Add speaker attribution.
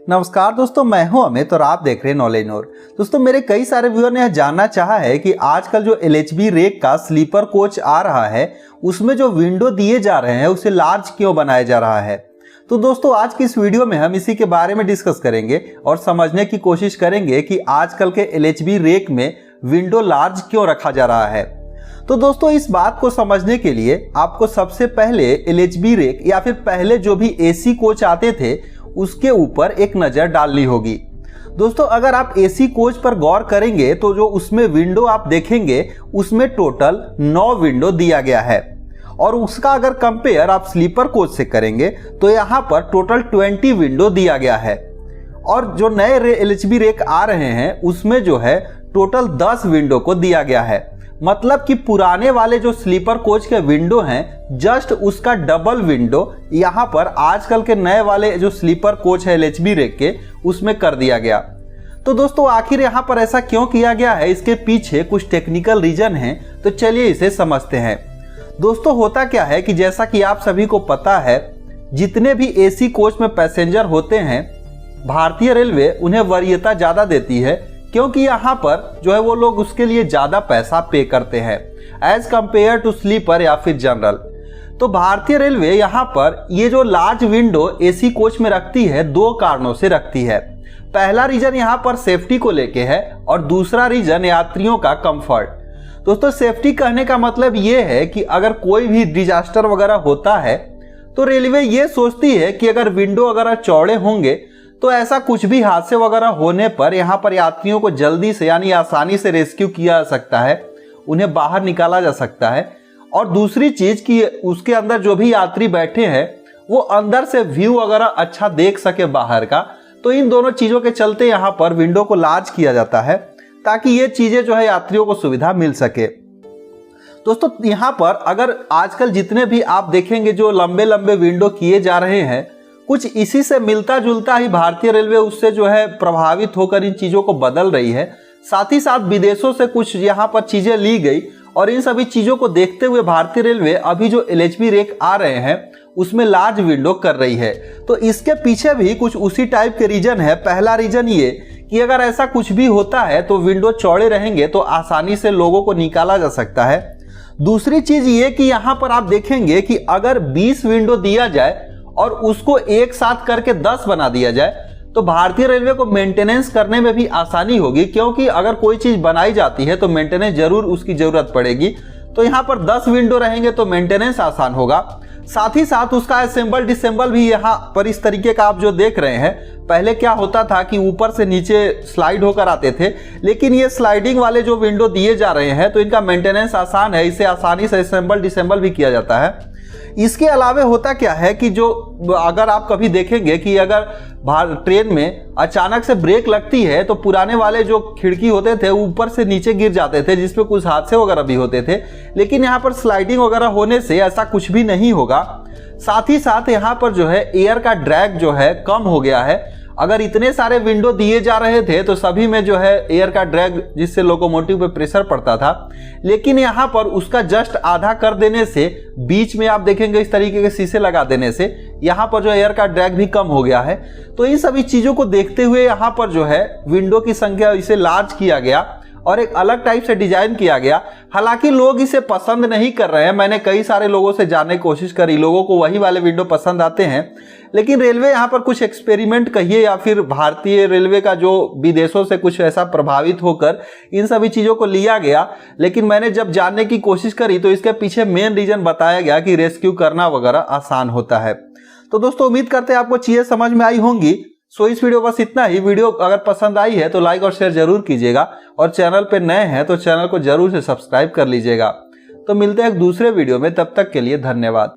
Speaker 1: नमस्कार दोस्तों, मैं हूं अमित और आप देख रहे हैं नॉलेज नोर। दोस्तों, मेरे कई सारे व्यूअर ने जानना चाहा है कि आजकल जो LHB रेक का स्लीपर कोच आ रहा है उसमें जो विंडो दिए जा रहे हैं उसे लार्ज क्यों बनाया जा रहा है। तो दोस्तों, आज की इस वीडियो में हम इसी के बारे में डिस्कस करेंगे और समझने की कोशिश करेंगे कि आजकल के LHB रेक में विंडो लार्ज क्यों रखा जा रहा है। तो दोस्तों, इस बात को समझने के लिए आपको सबसे पहले LHB रेक या फिर पहले जो भी AC कोच आते थे उसके ऊपर एक नज़र डालनी होगी। दोस्तों, अगर आप AC कोच पर गौर करेंगे तो जो उसमें विंडो आप देखेंगे उसमें टोटल 9 विंडो दिया गया है और उसका अगर कंपेयर आप स्लीपर कोच से करेंगे तो यहाँ पर टोटल 20 विंडो दिया गया है। और जो नए LHB रेक आ रहे हैं उसमें जो है टोटल 10 विंडो को दिया गया है। मतलब कि पुराने वाले जो स्लीपर कोच के विंडो हैं जस्ट उसका डबल विंडो यहाँ पर आजकल के नए वाले जो स्लीपर कोच है LHB रेक के उसमें कर दिया गया। तो दोस्तों, आखिर यहाँ पर ऐसा क्यों किया गया है, इसके पीछे कुछ टेक्निकल रीजन है, तो चलिए इसे समझते हैं। दोस्तों, होता क्या है कि जैसा कि आप सभी को पता है, जितने भी AC कोच में पैसेंजर होते हैं भारतीय रेलवे उन्हें वरीयता ज़्यादा देती है, क्योंकि यहाँ पर जो है वो लोग उसके लिए ज़्यादा पैसा पे करते हैं एज कंपेयर टू स्लीपर या फिर जनरल। तो भारतीय रेलवे यहाँ पर ये जो लार्ज विंडो AC कोच में रखती है 2 कारणों से रखती है। पहला रीजन यहाँ पर सेफ्टी को लेके है और दूसरा रीजन यात्रियों का कंफर्ट। दोस्तों, सेफ्टी कहने का मतलब ये है कि अगर कोई भी डिजास्टर वगैरह होता है तो रेलवे ये सोचती है कि अगर विंडो वगैरह चौड़े होंगे तो ऐसा कुछ भी हादसे वगैरह होने पर यहाँ पर यात्रियों को जल्दी से यानी आसानी से रेस्क्यू किया जा सकता है, उन्हें बाहर निकाला जा सकता है। और दूसरी चीज कि उसके अंदर जो भी यात्री बैठे हैं वो अंदर से व्यू वगैरह अच्छा देख सके बाहर का। तो इन दोनों चीजों के चलते यहाँ पर विंडो को लार्ज किया जाता है ताकि ये चीजें जो है यात्रियों को सुविधा मिल सके। दोस्तों, यहाँ पर अगर आजकल जितने भी आप देखेंगे जो लंबे लंबे विंडो किए जा रहे हैं, कुछ इसी से मिलता जुलता ही भारतीय रेलवे उससे जो है प्रभावित होकर इन चीज़ों को बदल रही है। साथ ही साथ विदेशों से कुछ यहाँ पर चीज़ें ली गई और इन सभी चीज़ों को देखते हुए भारतीय रेलवे अभी जो LHB रेक आ रहे हैं उसमें लार्ज विंडो कर रही है। तो इसके पीछे भी कुछ उसी टाइप के रीजन है। पहला रीजन ये कि अगर ऐसा कुछ भी होता है तो विंडो चौड़े रहेंगे तो आसानी से लोगों को निकाला जा सकता है। दूसरी चीज़ ये कि यहाँ पर आप देखेंगे कि अगर 20 विंडो दिया जाए और उसको एक साथ करके 10 बना दिया जाए तो भारतीय रेलवे को मेंटेनेंस करने में भी आसानी होगी, क्योंकि अगर कोई चीज़ बनाई जाती है तो मेंटेनेंस जरूर उसकी ज़रूरत पड़ेगी। तो यहाँ पर 10 विंडो रहेंगे तो मेंटेनेंस आसान होगा। साथ ही साथ उसका असेंबल डिसेंबल भी यहाँ पर इस तरीके का आप जो देख रहे हैं, पहले क्या होता था कि ऊपर से नीचे स्लाइड होकर आते थे, लेकिन ये स्लाइडिंग वाले जो विंडो दिए जा रहे हैं तो इनका मेंटेनेंस आसान है, इसे आसानी से असेंबल डिसेंबल भी किया जाता है। इसके अलावा होता क्या है कि जो अगर आप कभी देखेंगे कि अगर ट्रेन में अचानक से ब्रेक लगती है तो पुराने वाले जो खिड़की होते थे ऊपर से नीचे गिर जाते थे, जिसपे कुछ हादसे वगैरह भी होते थे। लेकिन यहाँ पर स्लाइडिंग वगैरह होने से ऐसा कुछ भी नहीं होगा। साथ ही साथ यहाँ पर जो है एयर का ड्रैग जो है कम हो गया है। अगर इतने सारे विंडो दिए जा रहे थे तो सभी में जो है एयर का ड्रैग, जिससे लोकोमोटिव पे प्रेशर पड़ता था, लेकिन यहाँ पर उसका जस्ट आधा कर देने से, बीच में आप देखेंगे इस तरीके के शीशे लगा देने से यहाँ पर जो एयर का ड्रैग भी कम हो गया है। तो इन सभी चीज़ों को देखते हुए यहाँ पर जो है विंडो की संख्या इसे लार्ज किया गया और एक अलग टाइप से डिजाइन किया गया। हालांकि लोग इसे पसंद नहीं कर रहे हैं। मैंने कई सारे लोगों से जानने की कोशिश करी, लोगों को वही वाले विंडो पसंद आते हैं। लेकिन रेलवे यहाँ पर कुछ एक्सपेरिमेंट कहिए या फिर भारतीय रेलवे का जो विदेशों से कुछ ऐसा प्रभावित होकर इन सभी चीज़ों को लिया गया। लेकिन मैंने जब जानने की कोशिश करी तो इसके पीछे मेन रीजन बताया गया कि रेस्क्यू करना वगैरह आसान होता है। तो दोस्तों, उम्मीद करते हैं आपको चीज़ें समझ में आई होंगी। सो इस वीडियो बस इतना ही। वीडियो अगर पसंद आई है तो लाइक और शेयर जरूर कीजिएगा और चैनल पे नए हैं तो चैनल को जरूर से सब्सक्राइब कर लीजिएगा। तो मिलते हैं एक दूसरे वीडियो में, तब तक के लिए धन्यवाद।